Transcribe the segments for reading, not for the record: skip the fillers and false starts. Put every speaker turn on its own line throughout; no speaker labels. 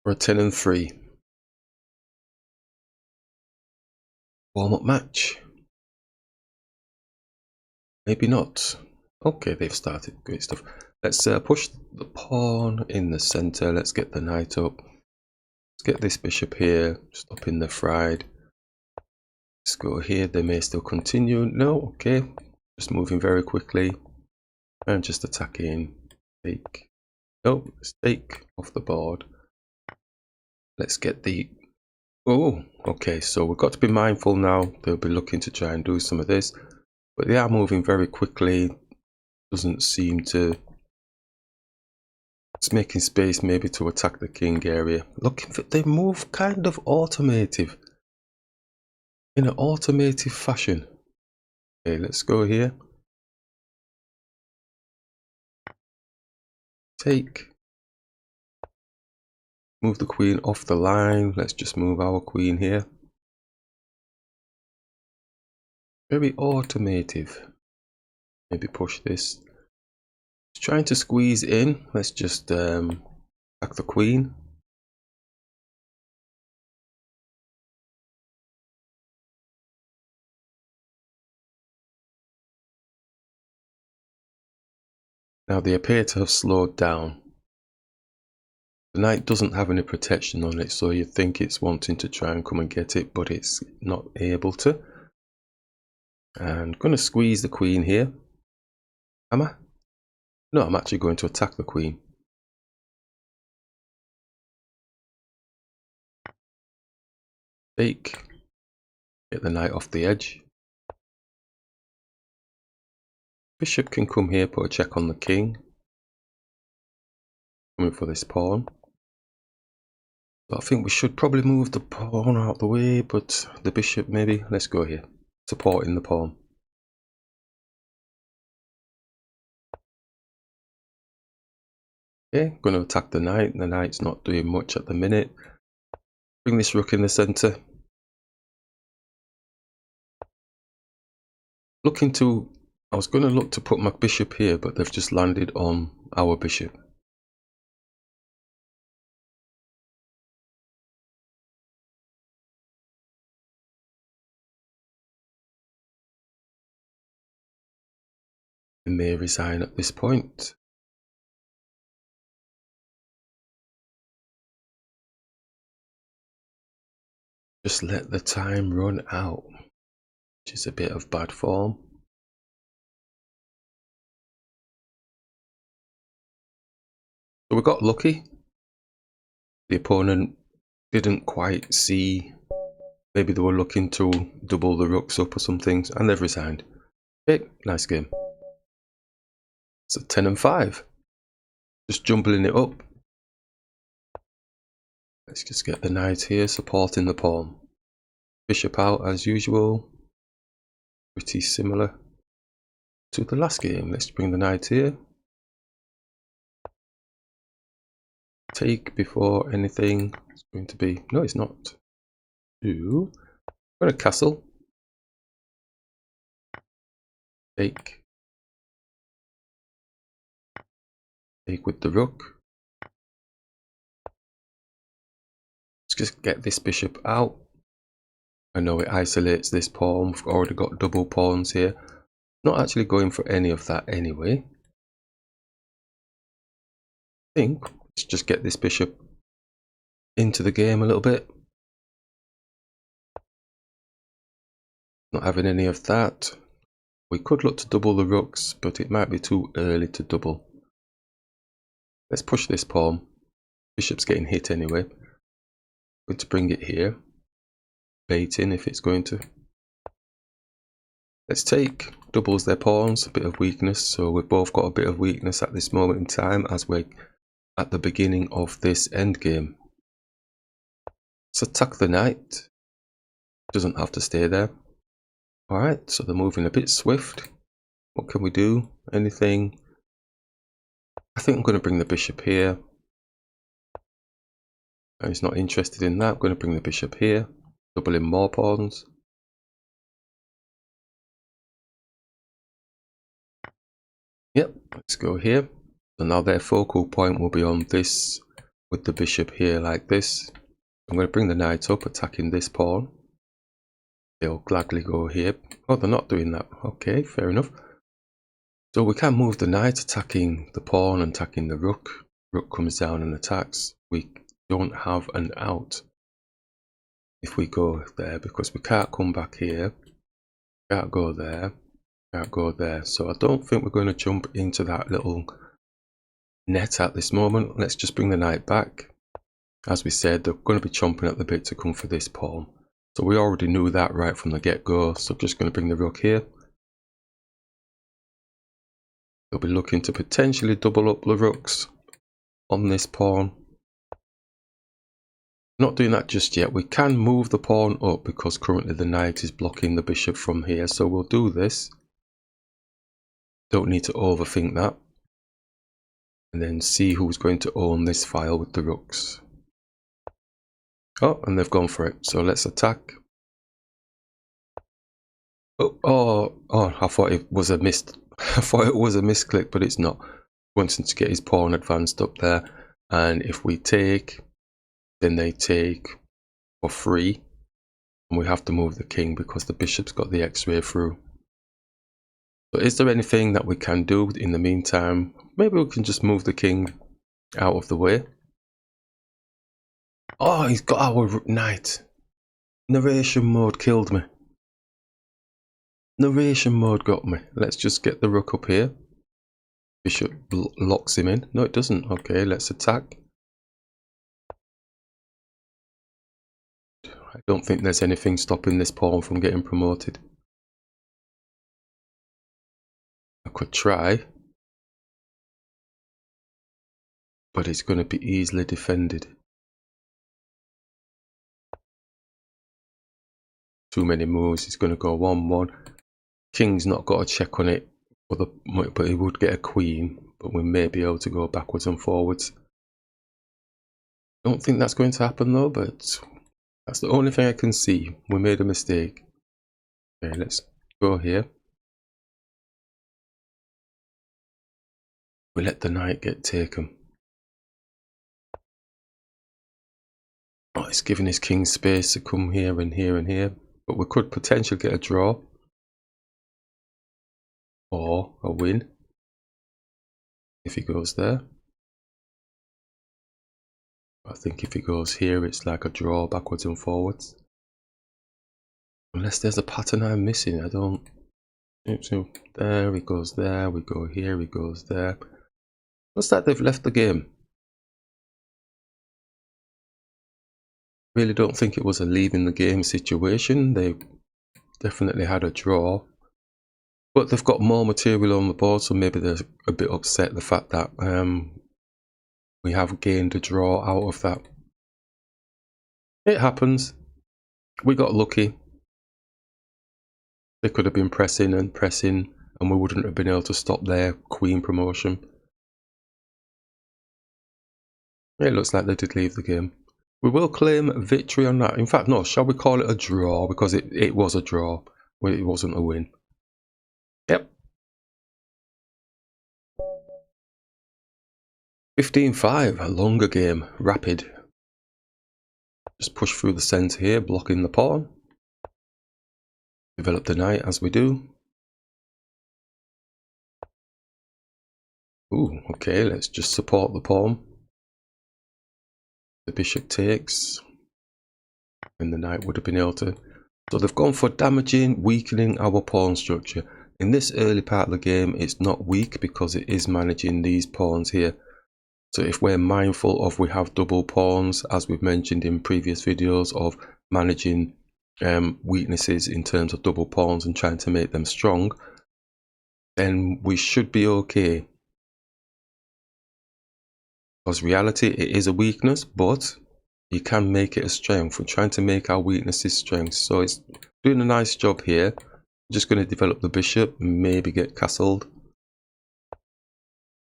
for a 10 and 3 warm-up match. Maybe not. Okay, they've started. Great stuff. Let's push the pawn in the center. Let's get the knight up. Let's get this bishop here, stopping the fried. Let's go here. They may still continue. No, okay. Just moving very quickly and just attacking. Take. No, stake off the board. Let's get the... Oh, okay. So we've got to be mindful now. They'll be looking to try and do some of this, but they are moving very quickly. Doesn't seem to... It's making space maybe to attack the king area. Looking for... They move kind of automative. In an automative fashion. Okay, let's go here. Take. Move the queen off the line. Let's just move our queen here. Very automative. Maybe push this. It's trying to squeeze in. Let's just attack the queen. Now they appear to have slowed down. The knight doesn't have any protection on it, so you'd think it's wanting to try and come and get it, but it's not able to. And I'm going to squeeze the queen here. Am I? No, I'm actually going to attack the queen. Take. Get the knight off the edge. Bishop can come here, put a check on the king. Coming for this pawn. So I think we should probably move the pawn out of the way, but the bishop maybe. Let's go here. Supporting the pawn. Okay, going to attack the knight. The knight's not doing much at the minute. Bring this rook in the center. I was going to look to put my bishop here, but they've just landed on our bishop. They may resign at this point. Just let the time run out, which is a bit of bad form. So we got lucky. The opponent didn't quite see. Maybe they were looking to double the rooks up or something, and they've resigned. Okay, nice game. It's a 10 and 5. Just jumbling it up. Let's just get the knight here, supporting the pawn. Bishop out as usual. Pretty similar to the last game. Let's bring the knight here. Take before anything. It's going to be... No, it's not. I'm going to castle. Take. Take with the rook. Let's just get this bishop out. I know it isolates this pawn. We've already got double pawns here. Not actually going for any of that anyway. I think let's just get this bishop into the game a little bit. Not having any of that. We could look to double the rooks, but it might be too early to double. Let's push this pawn. Bishop's getting hit anyway. Going to bring it here. Baiting if it's going to. Let's take. Doubles their pawns. A bit of weakness. So we've both got a bit of weakness at this moment in time as we're at the beginning of this endgame. Let's attack the knight. Doesn't have to stay there. Alright, so they're moving a bit swift. What can we do? Anything? I think I'm going to bring the bishop here. And he's not interested in that. I'm going to bring the bishop here. Double in more pawns. Yep, let's go here. So now their focal point will be on this with the bishop here like this. I'm going to bring the knight up, attacking this pawn. They'll gladly go here. Oh, they're not doing that. Okay, fair enough. So we can move the knight, attacking the pawn and attacking the rook. Rook comes down and attacks. We don't have an out if we go there, because we can't come back here. Can't go there. Can't go there. So I don't think we're going to jump into that little net at this moment. Let's just bring the knight back. As we said, they're going to be chomping at the bit to come for this pawn. So we already knew that right from the get-go. So I'm just going to bring the rook here. They'll be looking to potentially double up the rooks on this pawn. Not doing that just yet. We can move the pawn up because currently the knight is blocking the bishop from here. So we'll do this. Don't need to overthink that. And then see who's going to own this file with the rooks. Oh, and they've gone for it. So let's attack. Oh, I thought it was a missed. I thought it was a misclick, but it's not. Wanting to get his pawn advanced up there. And if we take, then they take for free. And we have to move the king because the bishop's got the x-ray through. So is there anything that we can do in the meantime? Maybe we can just move the king out of the way. Oh, he's got our knight. Narration mode killed me. Narration mode got me. Let's just get the rook up here. Bishop locks him in. No, it doesn't. Okay, let's attack. I don't think there's anything stopping this pawn from getting promoted. I could try, but it's going to be easily defended. Too many moves. He's going to go 1-1. King's not got a check on it, but he would get a queen. But we may be able to go backwards and forwards. Don't think that's going to happen though, but that's the only thing I can see. We made a mistake. Okay, let's go here. We let the knight get taken. Oh, it's giving his king space to come here and here and here. But we could potentially get a draw. Or a win. If he goes there. I think if he goes here, it's like a draw backwards and forwards. Unless there's a pattern I'm missing, I don't. So there, he goes there, we go here, he goes there. Looks like they've left the game. Really don't think it was a leaving the game situation. They definitely had a draw. But they've got more material on the board, so maybe they're a bit upset the fact that we have gained a draw out of that. It happens. We got lucky. They could have been pressing and pressing, and we wouldn't have been able to stop their queen promotion. It looks like they did leave the game. We will claim victory on that. In fact, no, shall we call it a draw? Because it was a draw. It wasn't a win. Yep. 15-5, a longer game, rapid. Just push through the centre here, blocking the pawn. Develop the knight as we do. Ooh, okay, let's just support the pawn. The bishop takes. And the knight would have been able to. So they've gone for damaging, weakening our pawn structure. In this early part of the game, it's not weak because it is managing these pawns here. So if we're mindful of we have double pawns, as we've mentioned in previous videos, of managing weaknesses in terms of double pawns and trying to make them strong, then we should be okay. Because reality, it is a weakness, but you can make it a strength. We're trying to make our weaknesses strengths. So it's doing a nice job here. I'm just going to develop the bishop, maybe get castled.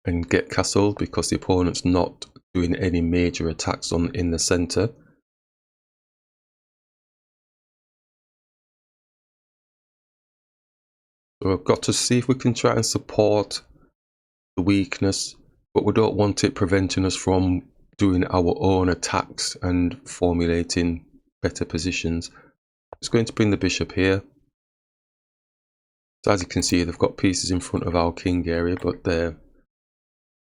And get castled because the opponent's not doing any major attacks in the centre. So we've got to see if we can try and support the weakness, but we don't want it preventing us from doing our own attacks and formulating better positions. It's going to bring the bishop here. So as you can see, they've got pieces in front of our king area, but they're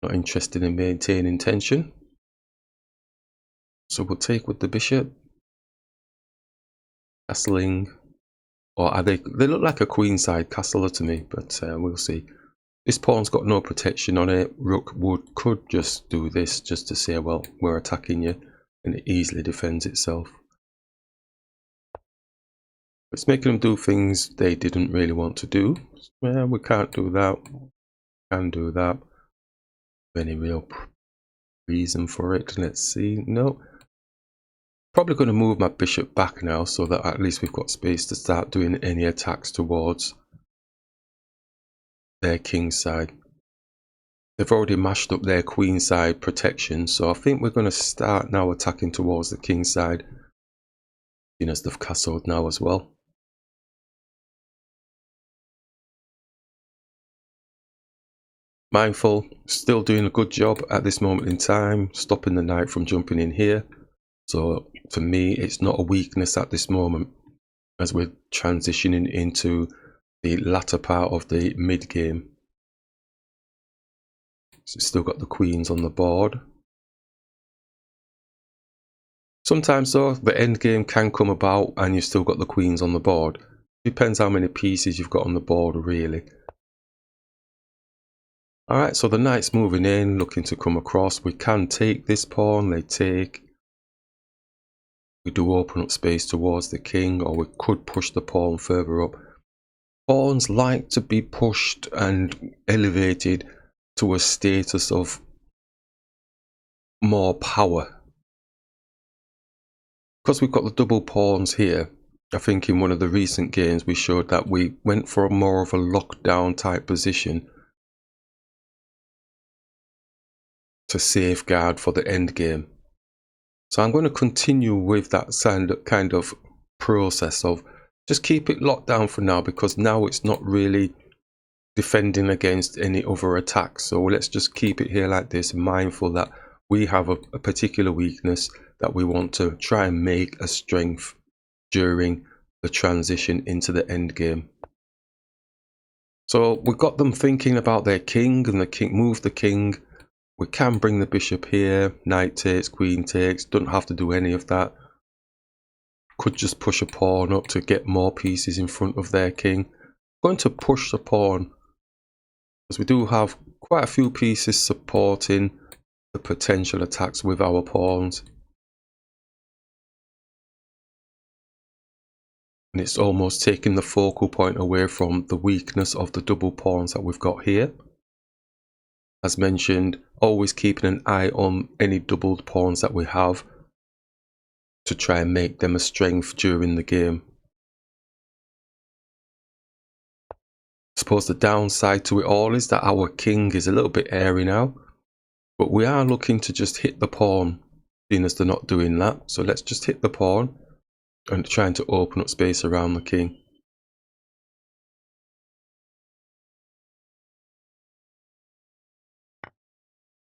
not interested in maintaining tension. So we'll take with the bishop. Castling. Or are they look like a queenside castler to me, but we'll see. This pawn's got no protection on it. Rook could just do this just to say, well, we're attacking you, and it easily defends itself. It's making them do things they didn't really want to do. Well, we can't do that. Can do that. Any real reason for it? Let's see. No. Probably going to move my bishop back now so that at least we've got space to start doing any attacks towards their king side. They've already mashed up their queen side protection, so I think we're going to start now attacking towards the king side, seeing as they've castled now as well. Mindful, still doing a good job at this moment in time, stopping the knight from jumping in here. So for me, it's not a weakness at this moment as we're transitioning into the latter part of the mid game. So still got the queens on the board. Sometimes though, the end game can come about and you've still got the queens on the board. Depends how many pieces you've got on the board really. Alright, so the knight's moving in, looking to come across. We can take this pawn, they take. We do open up space towards the king, or we could push the pawn further up. Pawns like to be pushed and elevated to a status of more power. Because we've got the double pawns here, I think in one of the recent games we showed that we went for more of a lockdown type position to safeguard for the end game. So I'm going to continue with that kind of process of just keep it locked down for now, because now it's not really defending against any other attacks. So let's just keep it here like this, mindful that we have a particular weakness that we want to try and make a strength during the transition into the end game. So we've got them thinking about their king, and the king, move the king. We can bring the bishop here, knight takes, queen takes, don't have to do any of that. Could just push a pawn up to get more pieces in front of their king. Going to push the pawn, because we do have quite a few pieces supporting the potential attacks with our pawns. And it's almost taking the focal point away from the weakness of the double pawns that we've got here. As mentioned, always keeping an eye on any doubled pawns that we have to try and make them a strength during the game. I suppose the downside to it all is that our king is a little bit airy now, but we are looking to just hit the pawn, seeing as they're not doing that. So let's just hit the pawn and trying to open up space around the king.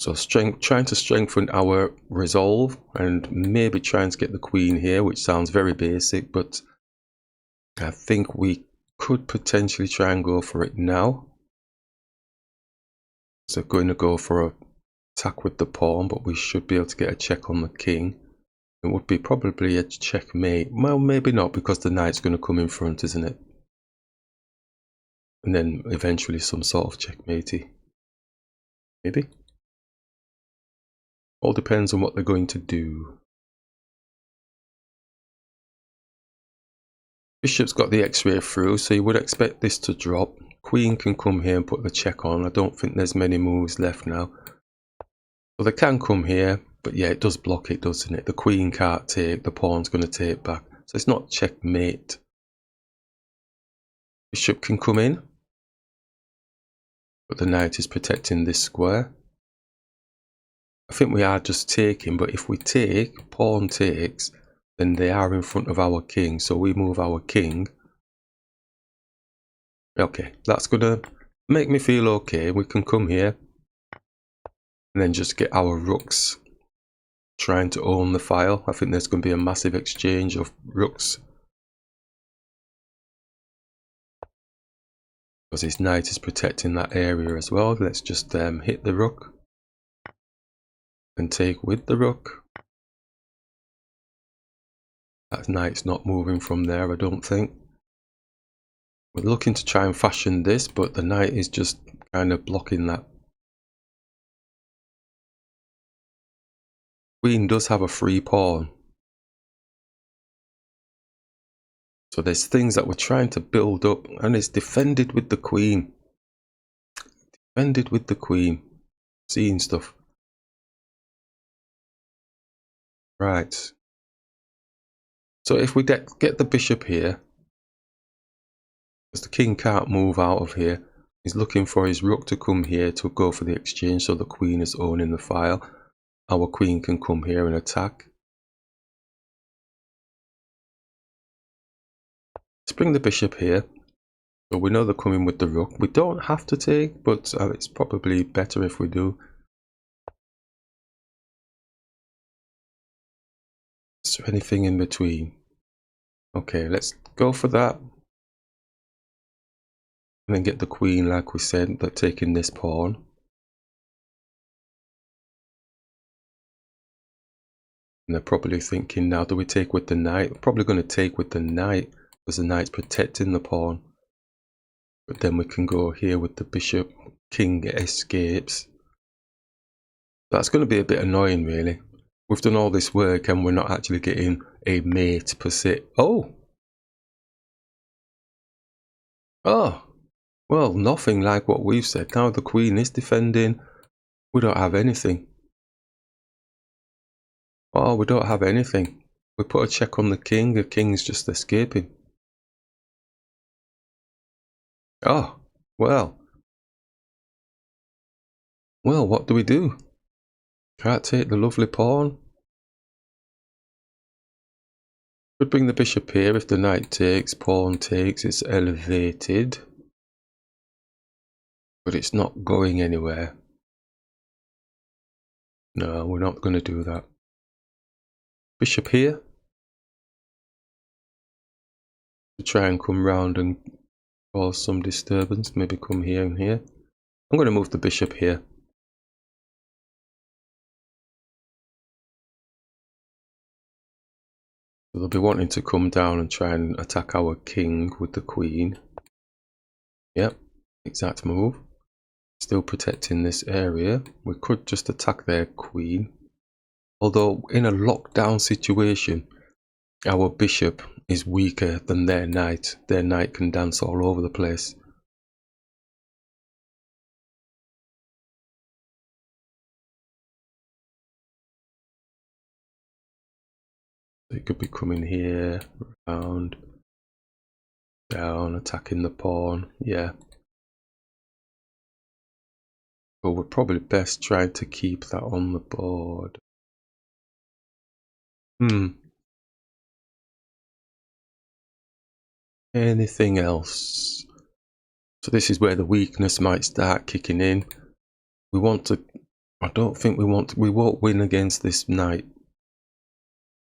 So trying to strengthen our resolve and maybe trying to get the queen here, which sounds very basic, but I think we could potentially try and go for it now. So going to go for a attack with the pawn, but we should be able to get a check on the king. It would be probably a checkmate. Well, maybe not, because the knight's going to come in front, isn't it? And then eventually some sort of checkmatey. Maybe. All depends on what they're going to do. Bishop's got the x-ray through, so you would expect this to drop. Queen can come here and put the check on. I don't think there's many moves left now. So they can come here, but yeah, it does block it, doesn't it? The queen can't take, the pawn's going to take back. So it's not checkmate. Bishop can come in, but the knight is protecting this square. I think we are just taking, but if we take, pawn takes, then they are in front of our king. So we move our king. Okay, that's going to make me feel okay. We can come here and then just get our rooks trying to own the file. I think there's going to be a massive exchange of rooks. Because his knight is protecting that area as well. Let's just hit the rook. And take with the rook. That knight's not moving from there, I don't think. We're looking to try and fashion this, but the knight is just kind of blocking that. Queen does have a free pawn. So there's things that we're trying to build up, and it's defended with the queen. Defended with the queen. Seeing stuff. Right. So if we get the bishop here, because the king can't move out of here, he's looking for his rook to come here to go for the exchange, so the queen is owning the file. Our queen can come here and attack. Let's bring the bishop here. So we know they're coming with the rook. We don't have to take, but it's probably better if we do. Is there anything in between? Okay, let's go for that. And then get the queen, like we said, they're taking this pawn. And they're probably thinking, now do we take with the knight? We're probably going to take with the knight, because the knight's protecting the pawn. But then we can go here with the bishop. King escapes. That's going to be a bit annoying, really. We've done all this work and we're not actually getting a mate per se. Oh! Oh! Well, nothing like what we've said. Now the queen is defending. We don't have anything. Oh, we don't have anything. We put a check on the king's just escaping. Oh, well. Well, what do we do? Can't take the lovely pawn. Could bring the bishop here if the knight takes, pawn takes, it's elevated. But it's not going anywhere. No, we're not going to do that. Bishop here. To try and come round and cause some disturbance. Maybe come here and here. I'm going to move the bishop here. So they'll be wanting to come down and try and attack our king with the queen. Yep, exact move. Still protecting this area. We could just attack their queen. Although in a lockdown situation, our bishop is weaker than their knight. Their knight can dance all over the place. It could be coming here, around, down, attacking the pawn. Yeah. But we're probably best trying to keep that on the board. Anything else? So this is where the weakness might start kicking in. We want to... I don't think we want to... We won't win against this knight.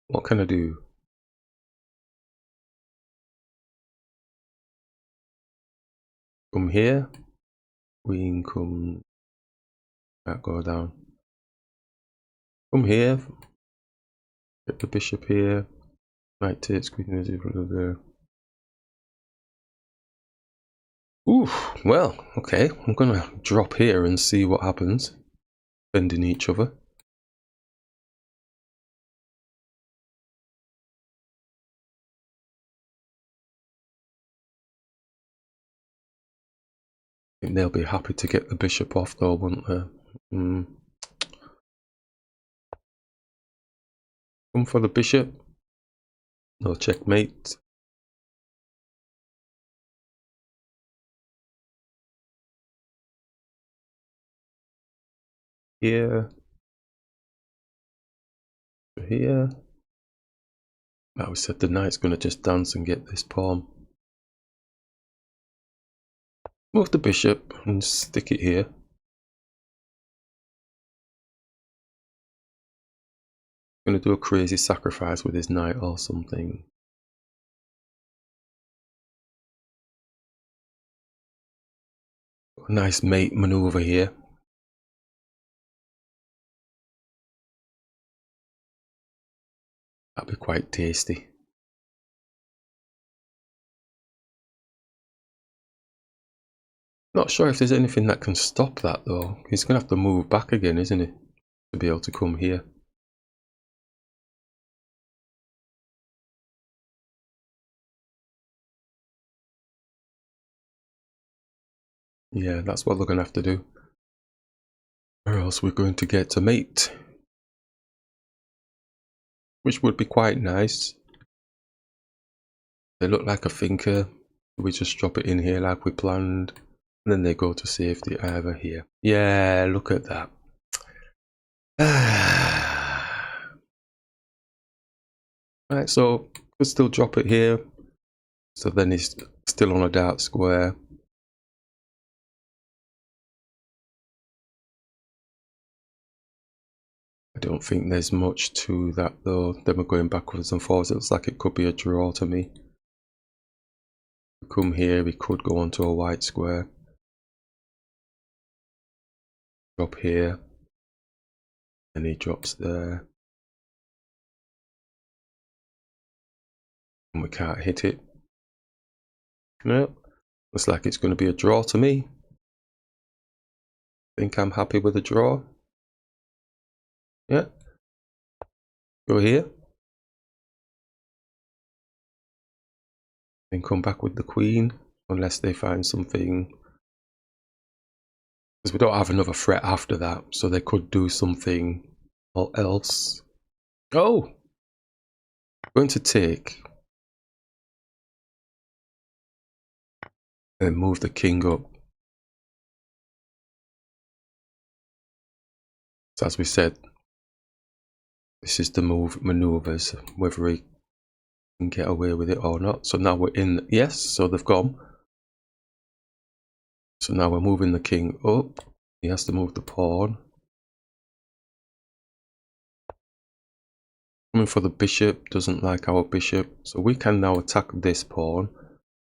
What can I do? Come here. Queen, come... Can't go down. Come here. Get the bishop here. Knight takes, queen there. Ooh, well, okay. I'm gonna drop here and see what happens. Bending each other. I think they'll be happy to get the bishop off though, won't they? Come for the bishop. No checkmate. Here. Here. Now we said the knight's going to just dance and get this pawn. Move the bishop and stick it here. Gonna do a crazy sacrifice with his knight or something. A nice mate maneuver here. That'd be quite tasty. Not sure if there's anything that can stop that though. He's gonna have to move back again, isn't he? To be able to come here. Yeah, that's what they're gonna have to do. Or else we're going to get a mate. Which would be quite nice. They look like a thinker. We just drop it in here like we planned. And then they go to safety either here. Yeah, look at that. Right, so we'll still drop it here. So then he's still on a dark square. I don't think there's much to that though. Then we're going backwards and forwards. It looks like it could be a draw to me. Come here, we could go onto a white square. Drop here. And he drops there. And we can't hit it. No. Looks like it's going to be a draw to me. Think I'm happy with a draw. Yeah. Go here. Then come back with the queen. Unless they find something. Because we don't have another threat after that. So they could do something else. Oh! Going to take. And move the king up. So as we said, this is the maneuvers, whether he can get away with it or not. So now we're in, yes, so they've gone. So now we're moving the king up. He has to move the pawn. Coming for the bishop, doesn't like our bishop. So we can now attack this pawn.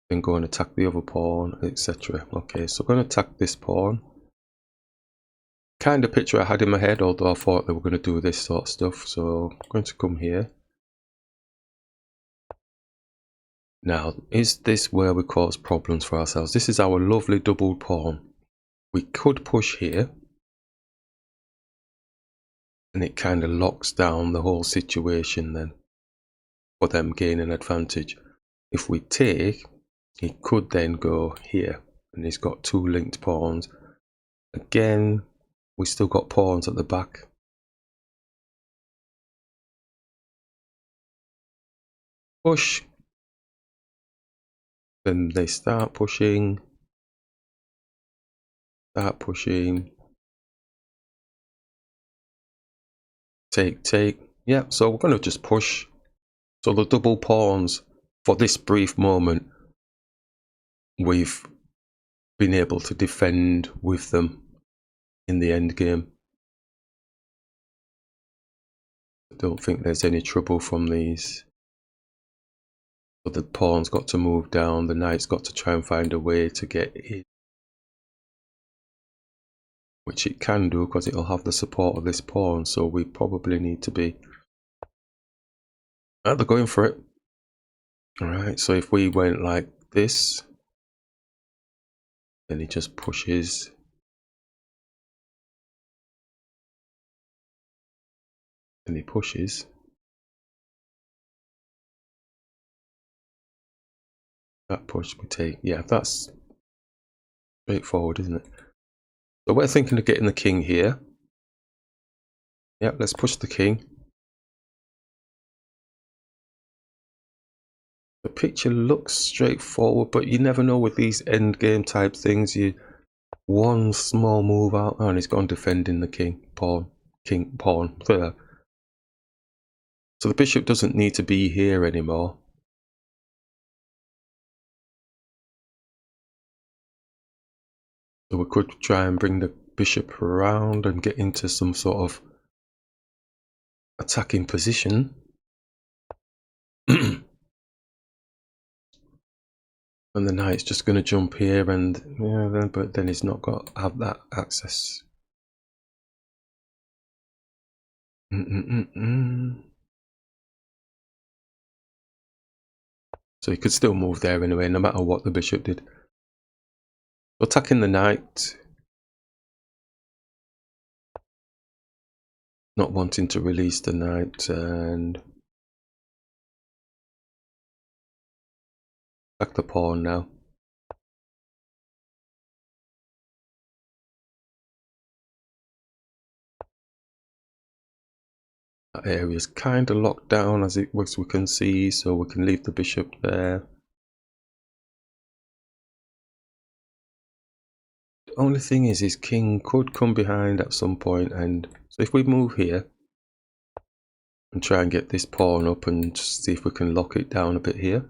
Then go and attack the other pawn, etc. Okay, so we're going to attack this pawn. Kind of picture I had in my head, although I thought they were going to do this sort of stuff. So I'm going to come here. Now, is this where we cause problems for ourselves? This is our lovely doubled pawn. We could push here. And it kind of locks down the whole situation then. For them gaining advantage. If we take, he could then go here. And he's got two linked pawns. Again, we still got pawns at the back. Push. Then they start pushing. Start pushing. Take, take. Yeah, so we're going to just push. So the double pawns, for this brief moment, we've been able to defend with them in the end game. I don't think there's any trouble from these. So the pawn's got to move down, the knight's got to try and find a way to get in. Which it can do because it'll have the support of this pawn, so we probably need to be... Oh, they're going for it. Alright, so if we went like this, then he just pushes. And he pushes. That push we take. Yeah, that's straightforward, isn't it? So we're thinking of getting the king here. Yeah, let's push the king. The picture looks straightforward, but you never know with these end game type things. One small move out, and he's gone defending the king pawn. There. So the bishop doesn't need to be here anymore. So we could try and bring the bishop around and get into some sort of attacking position. And the knight's just going to jump here, and yeah, but then he's not got have that access. So he could still move there anyway, no matter what the bishop did. Attacking the knight, not wanting to release the knight, and attack the pawn now. That area is kind of locked down as we can see, so we can leave the bishop there. The only thing is his king could come behind at some point, and so if we move here and try and get this pawn up and just see if we can lock it down a bit here.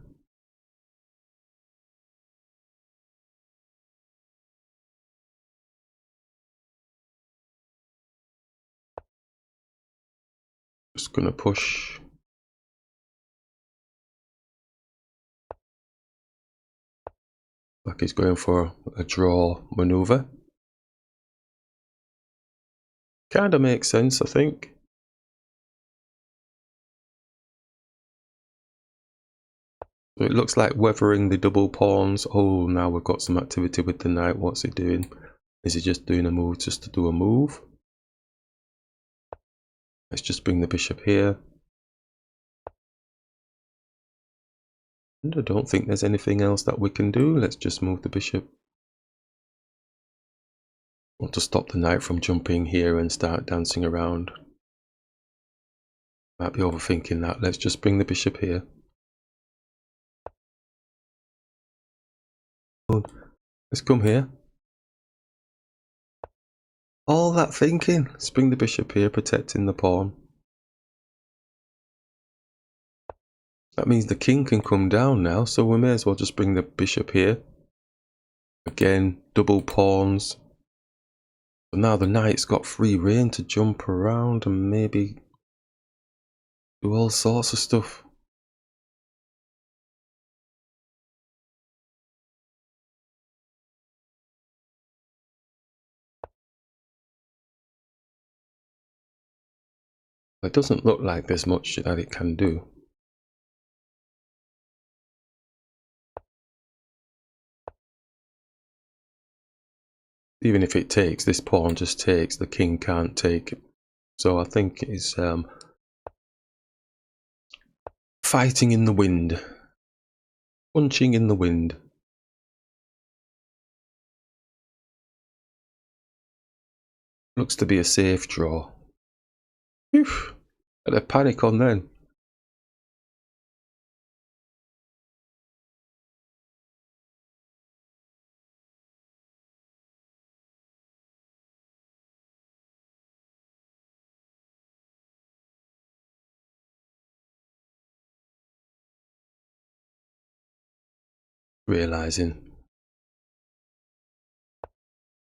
Just gonna push. Like he's going for a draw maneuver. Kind of makes sense, I think. So it looks like weathering the double pawns. Oh, now we've got some activity with the knight. What's he doing? Is he just doing a move just to do a move? Let's just bring the bishop here. And I don't think there's anything else that we can do. Let's just move the bishop. Want to stop the knight from jumping here and start dancing around. Might be overthinking that. Let's just bring the bishop here. Let's come here. All that thinking. Let's bring the bishop here, protecting the pawn. That means the king can come down now, so we may as well just bring the bishop here. Again, double pawns. But now the knight's got free rein to jump around and maybe do all sorts of stuff. It doesn't look like there's much that it can do. Even if it takes, this pawn just takes, the king can't take it. So I think it's fighting in the wind. Punching in the wind. Looks to be a safe draw. Phew, had a panic on then. Realising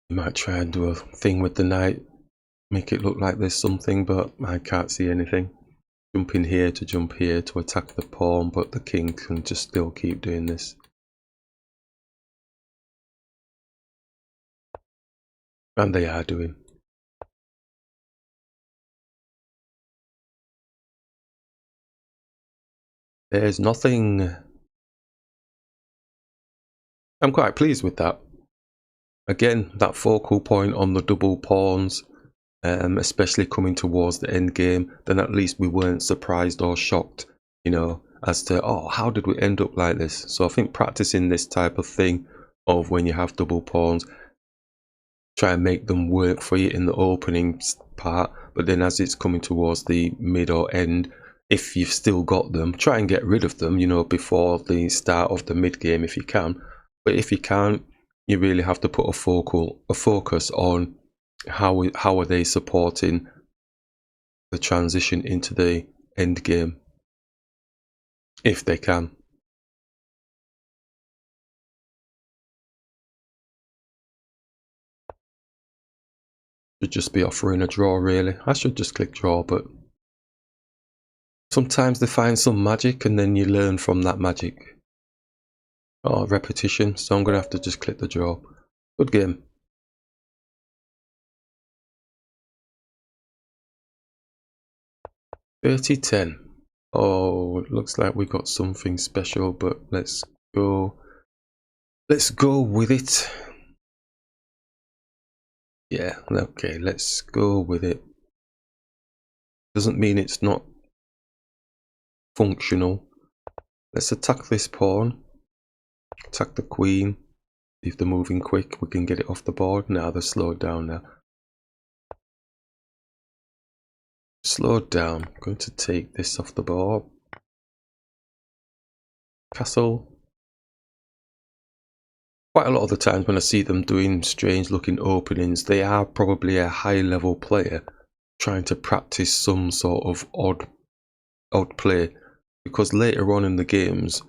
you might try and do a thing with the knight, make it look like there's something, but I can't see anything. Jump in here to attack the pawn, but the king can just still keep doing this. And they are doing. There's nothing. I'm quite pleased with that. Again, that focal point on the double pawns, especially coming towards the end game, then at least we weren't surprised or shocked, you know, as to, oh, how did we end up like this? So I think practicing this type of thing of when you have double pawns, try and make them work for you in the opening part, but then as it's coming towards the mid or end, if you've still got them, try and get rid of them, you know, before the start of the mid game if you can. But if you can't, you really have to put a focus on how are they supporting the transition into the end game, if they can. Should just be offering a draw really. I should just click draw, but Sometimes they find some magic and then you learn from that magic. Or repetition, so I'm going to have to just click the draw. Good game. $30.10. Oh, it looks like we got something special, but let's go. Let's go with it. Yeah, okay, let's go with it. Doesn't mean it's not functional. Let's attack this pawn. Attack the queen. If they're moving quick, we can get it off the board. Now they're slowed down now. Slowed down. I'm going to take this off the board. Castle. Quite a lot of the times when I see them doing strange looking openings, they are probably a high level player trying to practice some sort of odd play, because later on in the games,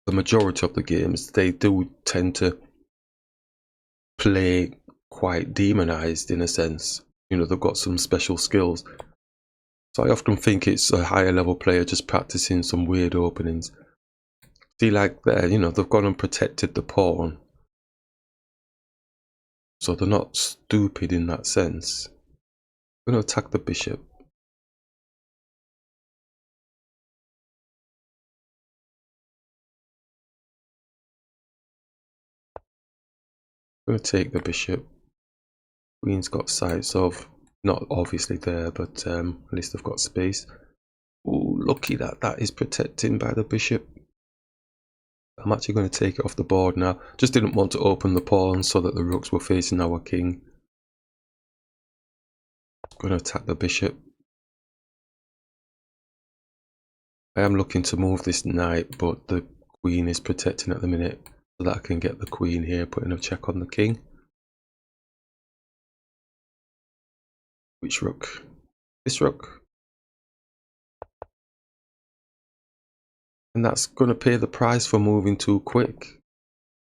the majority of the games, they do tend to play quite demonized in a sense. You know, they've got some special skills. So I often think it's a higher level player just practicing some weird openings. See, like there, you know, they've gone and protected the pawn. So they're not stupid in that sense. I'm going to attack the bishop. I'm going to take the bishop. Queen's got sights of, not obviously there, but at least they've got space. Ooh, lucky that that is protecting by the bishop. I'm actually going to take it off the board now. Just didn't want to open the pawn so that the rooks were facing our king. I'm going to attack the bishop. I am looking to move this knight, but the queen is protecting at the minute, so that I can get the queen here, putting a check on the king. Which rook? This rook. And that's going to pay the price for moving too quick.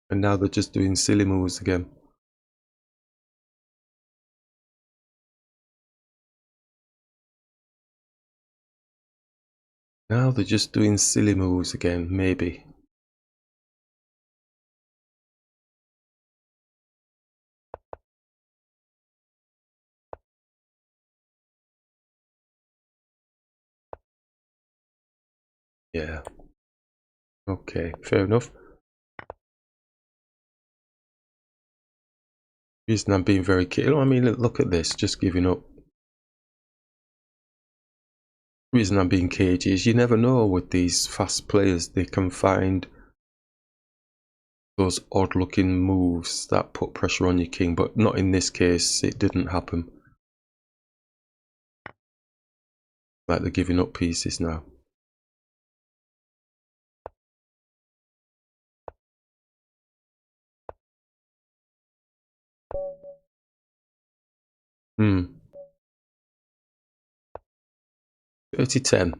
And now they're just doing silly moves again. Now they're just doing silly moves again, maybe. Yeah. Okay, fair enough. Reason I'm being very careful. I mean, look at this, just giving up. Reason I'm being cagey is you never know with these fast players, they can find those odd looking moves that put pressure on your king, but not in this case. It didn't happen. Like they're giving up pieces now. Hmm. 30-10.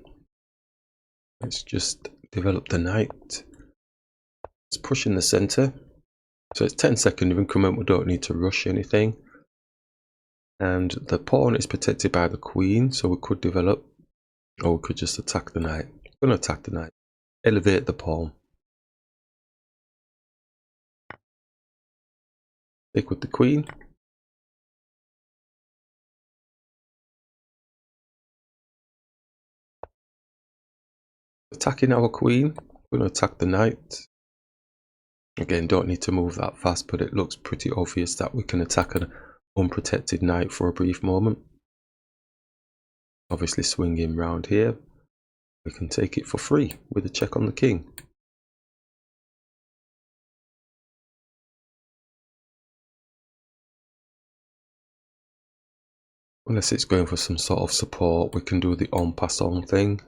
Let's just develop the knight. Let's push in the center. So it's 10-second increment. We don't need to rush anything. And the pawn is protected by the queen, so we could develop, or we could just attack the knight. I'm going to attack the knight. Elevate the pawn. Take with the queen. Attacking our queen. We're going to attack the knight. Again, don't need to move that fast, but it looks pretty obvious that we can attack an unprotected knight for a brief moment. Obviously swing him round here. We can take it for free with a check on the king. Unless it's going for some sort of support, we can do the en passant thing.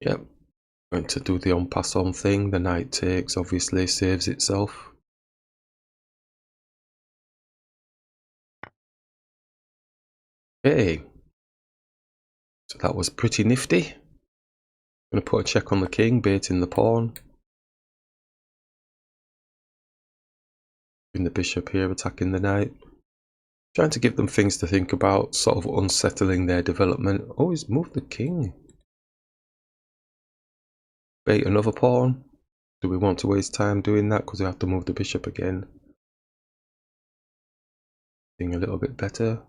Yep, going to do the en passant thing. The knight takes, obviously saves itself. Okay, So that was pretty nifty. I'm going to put a check on the king, baiting the pawn. The bishop here, attacking the knight. Trying to give them things to think about, sort of unsettling their development. Always move the king. Bait another pawn. Do we want to waste time doing that? Because we have to move the bishop again. Being a little bit better.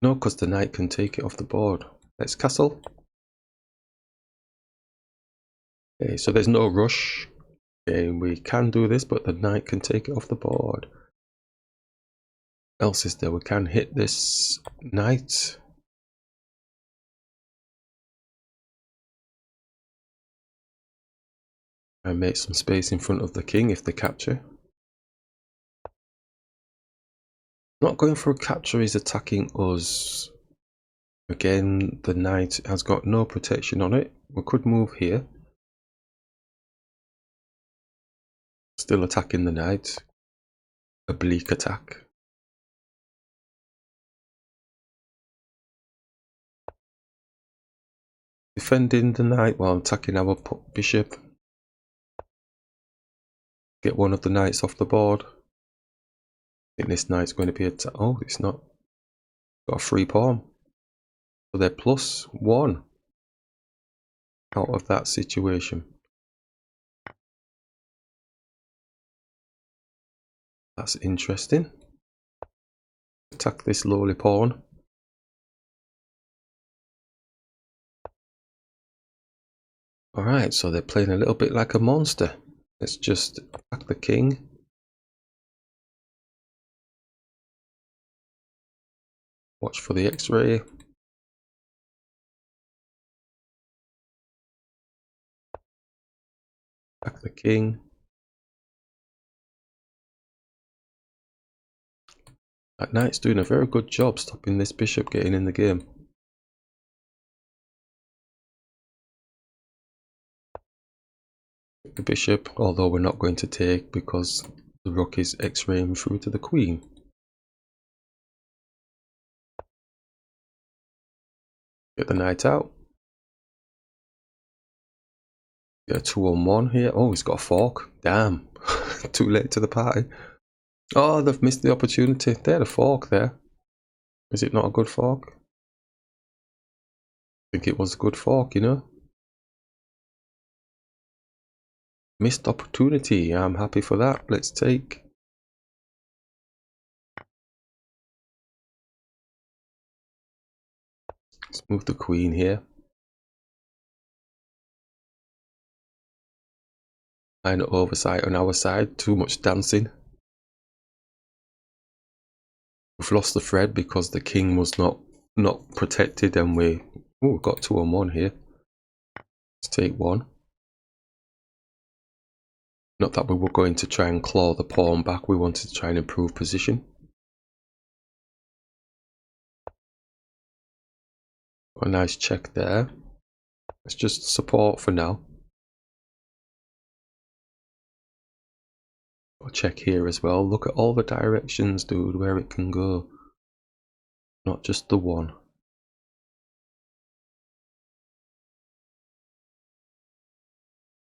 No, because the knight can take it off the board. Let's castle. Okay, so there's no rush. Okay, we can do this, but the knight can take it off the board. Else is there? We can hit this knight. And make some space in front of the king if they capture. Not going for a capture, he's attacking us. Again, the knight has got no protection on it. We could move here. Still attacking the knight. Oblique attack. Defending the knight while attacking our bishop. Get one of the knights off the board. I think this knight's going to be attacked. Oh, it's not. Got a free pawn. So they're +1 out of that situation. That's interesting. Attack this lowly pawn. Alright, so they're playing a little bit like a monster. Let's just attack the king. Watch for the X-ray. Attack the king. That knight's doing a very good job stopping this bishop getting in the game. The bishop, although we're not going to take because the rook is X-raying through to the queen. Get the knight out. Get a 2-on-1 here. Oh, he's got a fork. Damn. Too late to the party. Oh, they've missed the opportunity. They had a fork there. Is it not a good fork? I think it was a good fork, you know. Missed opportunity. I'm happy for that. Let's take. Let's move the queen here. Minor oversight on our side. Too much dancing. We've lost the thread because the king was not protected, and we've got 2-on-1 here. Let's take one. Not that we were going to try and claw the pawn back, we wanted to try and improve position. A nice check there. Let's just support for now. Got a check here as well. Look at all the directions, dude, where it can go. Not just the one.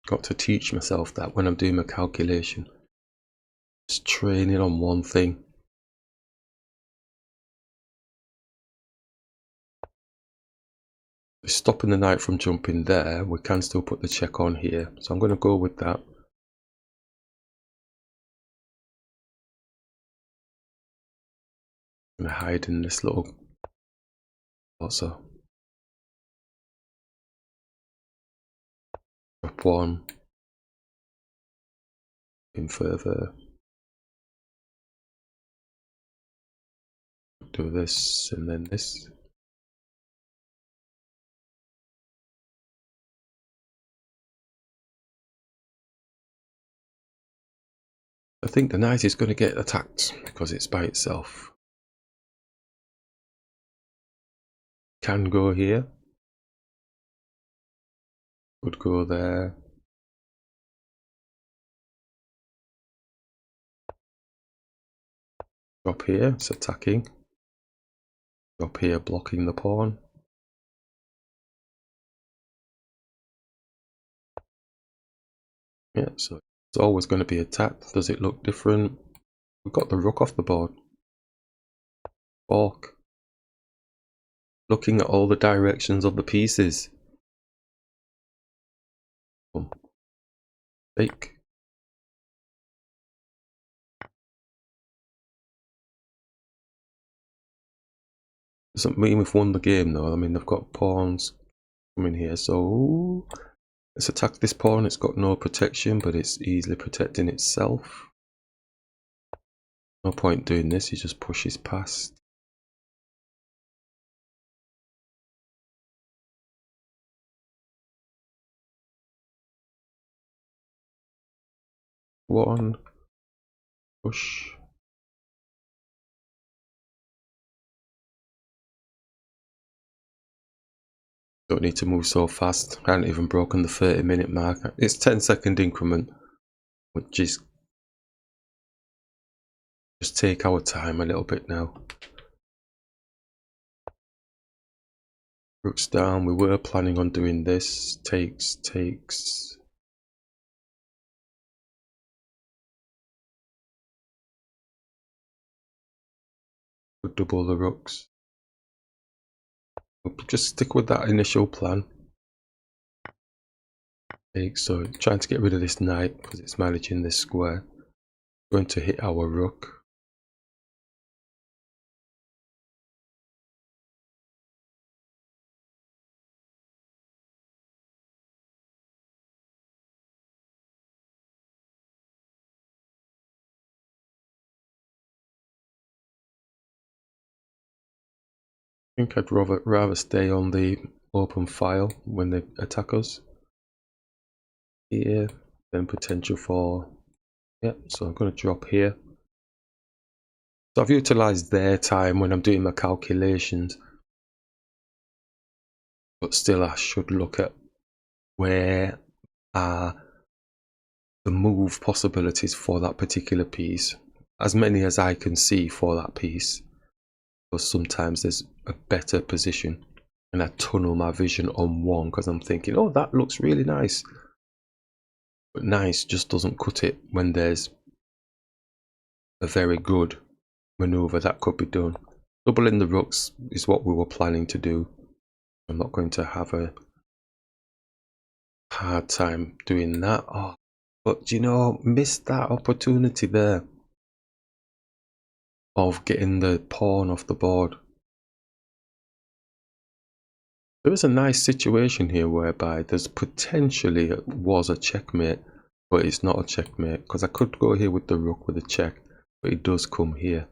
Got to teach myself that when I'm doing my calculation. Just training on one thing. Stopping the knight from jumping there, we can still put the check on here. So I'm going to go with that. I'm going to hide in this little also. Drop one. In further. Do this and then this. I think the knight is going to get attacked because it's by itself. Can go here. Would go there. Drop here, it's attacking. Drop here, blocking the pawn. Yeah, so it's always going to be attacked. Does it look different? We've got the rook off the board. Fork. Looking at all the directions of the pieces. Boom. Take. Doesn't mean we've won the game though. I mean, they've got pawns coming here, so let's attack this pawn. It's got no protection, but it's easily protecting itself. No point doing this, he just pushes past. One. Push. Don't need to move so fast. I haven't even broken the 30-minute mark. It's 10-second increment, which is just take our time a little bit now. Rook's down. We were planning on doing this. Takes. We'll double the rooks. We'll just stick with that initial plan. Takes. So trying to get rid of this knight because it's managing this square. Going to hit our rook. I think I'd rather stay on the open file when they attack us. Here, then potential for, yeah, so I'm going to drop here. So I've utilised their time when I'm doing my calculations, but still I should look at where are the move possibilities for that particular piece, as many as I can see for that piece, because sometimes there's a better position and I tunnel my vision on one because I'm thinking, oh, that looks really nice, but nice just doesn't cut it when there's a very good maneuver that could be done. Doubling the rooks is what we were planning to do. I'm not going to have a hard time doing that. Oh, but you know, missed that opportunity there of getting the pawn off the board. There is a nice situation here whereby there's potentially was a checkmate, but it's not a checkmate because I could go here with the rook with a check, but it does come here.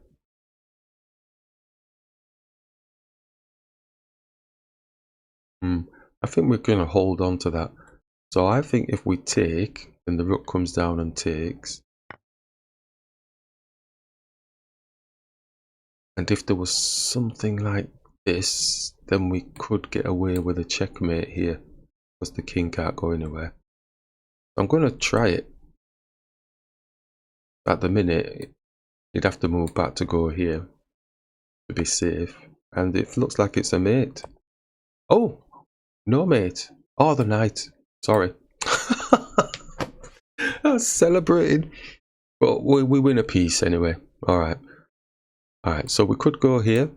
I think we're going to hold on to that. So I think if we take, then the rook comes down and takes. And if there was something like this, then we could get away with a checkmate here, because the king can't go anywhere. I'm going to try it. At the minute, you'd have to move back to go here to be safe. And it looks like it's a mate. Oh, no mate. Oh, the knight. Sorry. I was celebrating. But we win a piece anyway. Alright. Alright, so we could go here.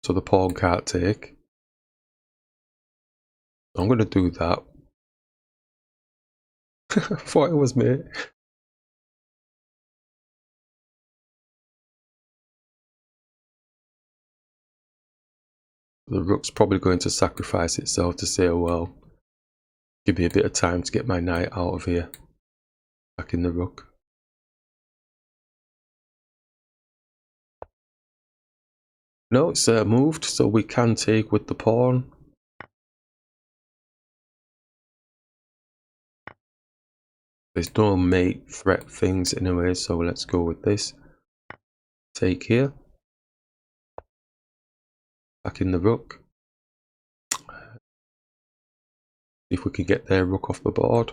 So the pawn can't take. I'm going to do that. I thought it was mate. The rook's probably going to sacrifice itself to say, oh well, give me a bit of time to get my knight out of here. Back in the rook. No, it's moved, so we can take with the pawn. There's no mate threat things anyway, so let's go with this. Take here. Back in the rook. See if we can get their rook off the board.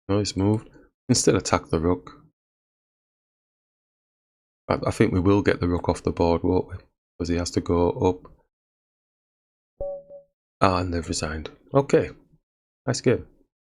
No, it's moved. Can still attack the rook. I think we will get the rook off the board, won't we? Because he has to go up. Ah, and they've resigned. Okay, nice game.